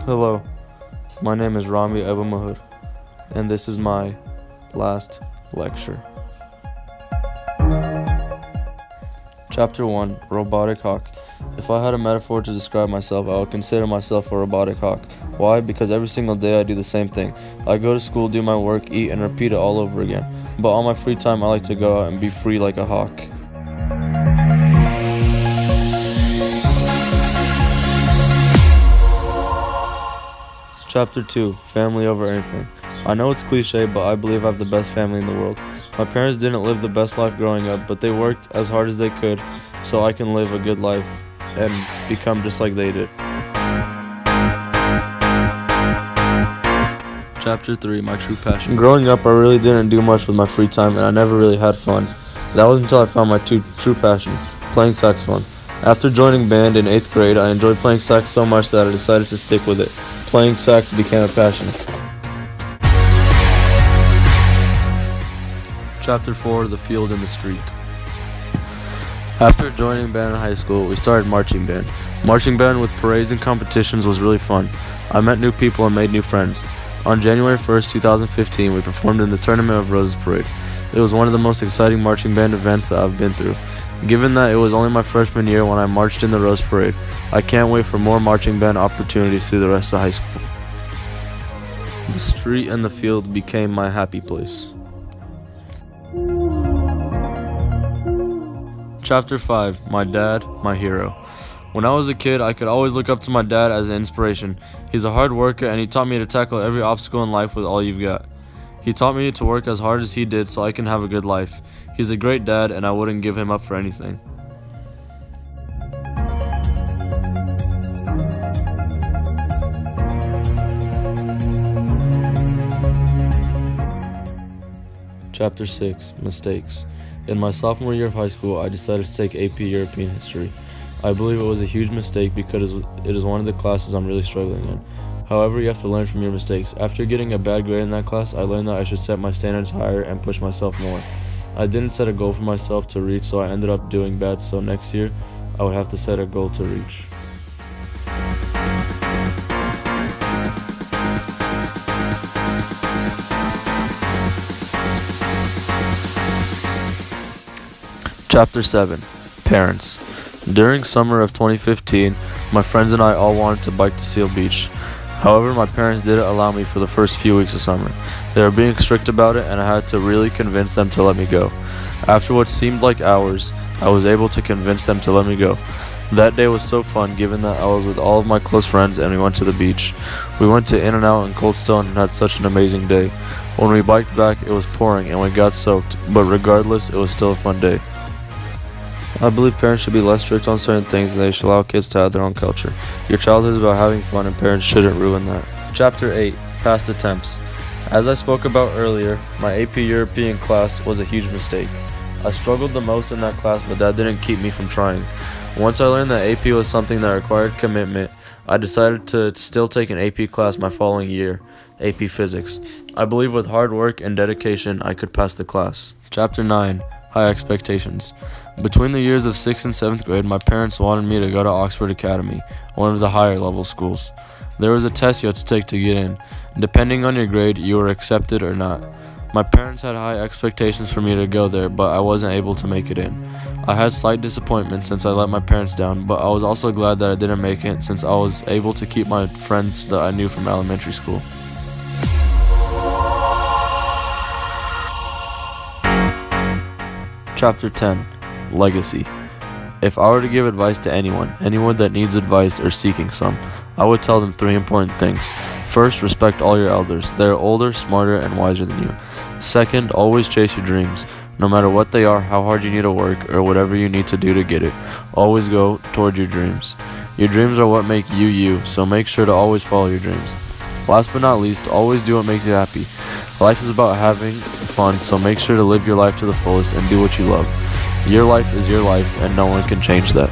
Hello, my name is Rhami Abumuhor, and this is my last lecture. Chapter 1, Robotic Hawk. If I had a metaphor to describe myself, I would consider myself a robotic hawk. Why? Because every single day I do the same thing. I go to school, do my work, eat, and repeat it all over again. But all my free time I like to go out and be free like a hawk. Chapter 2, Family Over Anything. I know it's cliche, but I believe I have the best family in the world. My parents didn't live the best life growing up, but they worked as hard as they could so I can live a good life and become just like they did. Chapter 3, My True Passion. Growing up, I really didn't do much with my free time, and I never really had fun. That was until I found my true passion, playing saxophone. After joining band in 8th grade, I enjoyed playing sax so much that I decided to stick with it. Playing sax became a passion. Chapter 4, The Field and the Street. After joining band in high school, we started marching band. Marching band with parades and competitions was really fun. I met new people and made new friends. On January 1st, 2015, we performed in the Tournament of Roses parade. It was one of the most exciting marching band events that I've been through. Given that it was only my freshman year when I marched in the Rose Parade, I can't wait for more marching band opportunities through the rest of high school. The street and the field became my happy place. Chapter 5, My Dad, My Hero. When I was a kid, I could always look up to my dad as an inspiration. He's a hard worker and he taught me to tackle every obstacle in life with all you've got. He taught me to work as hard as he did so I can have a good life. He's a great dad and I wouldn't give him up for anything. Chapter 6, Mistakes. In my sophomore year of high school, I decided to take AP European History. I believe it was a huge mistake because it is one of the classes I'm really struggling in. However, you have to learn from your mistakes. After getting a bad grade in that class, I learned that I should set my standards higher and push myself more. I didn't set a goal for myself to reach, so I ended up doing bad, so next year, I would have to set a goal to reach. Chapter 7, Parents. During summer of 2015, my friends and I all wanted to bike to Seal Beach. However, my parents didn't allow me for the first few weeks of summer. They were being strict about it and I had to really convince them to let me go. After what seemed like hours, I was able to convince them to let me go. That day was so fun given that I was with all of my close friends and we went to the beach. We went to In-N-Out and Cold Stone and had such an amazing day. When we biked back, it was pouring and we got soaked, but regardless, it was still a fun day. I believe parents should be less strict on certain things and they should allow kids to have their own culture. Your childhood is about having fun and parents shouldn't ruin that. Chapter 8, Past Attempts. As I spoke about earlier, my AP European class was a huge mistake. I struggled the most in that class, but that didn't keep me from trying. Once I learned that AP was something that required commitment, I decided to still take an AP class my following year, AP Physics. I believe with hard work and dedication, I could pass the class. Chapter 9, High Expectations. Between the years of 6th and 7th grade, my parents wanted me to go to Oxford Academy, one of the higher level schools. There was a test you had to take to get in. Depending on your grade, you were accepted or not. My parents had high expectations for me to go there, but I wasn't able to make it in. I had slight disappointment since I let my parents down, but I was also glad that I didn't make it since I was able to keep my friends that I knew from elementary school. Chapter 10, Legacy. If I were to give advice to anyone that needs advice or seeking some, I would tell them 3 important things. First, respect all your elders. They are older, smarter, and wiser than you. Second, always chase your dreams. No matter what they are, how hard you need to work, or whatever you need to do to get it, always go toward your dreams. Your dreams are what make you you, so make sure to always follow your dreams. Last but not least, always do what makes you happy. Life is about having fun, so make sure to live your life to the fullest and do what you love. Your life is your life, and no one can change that.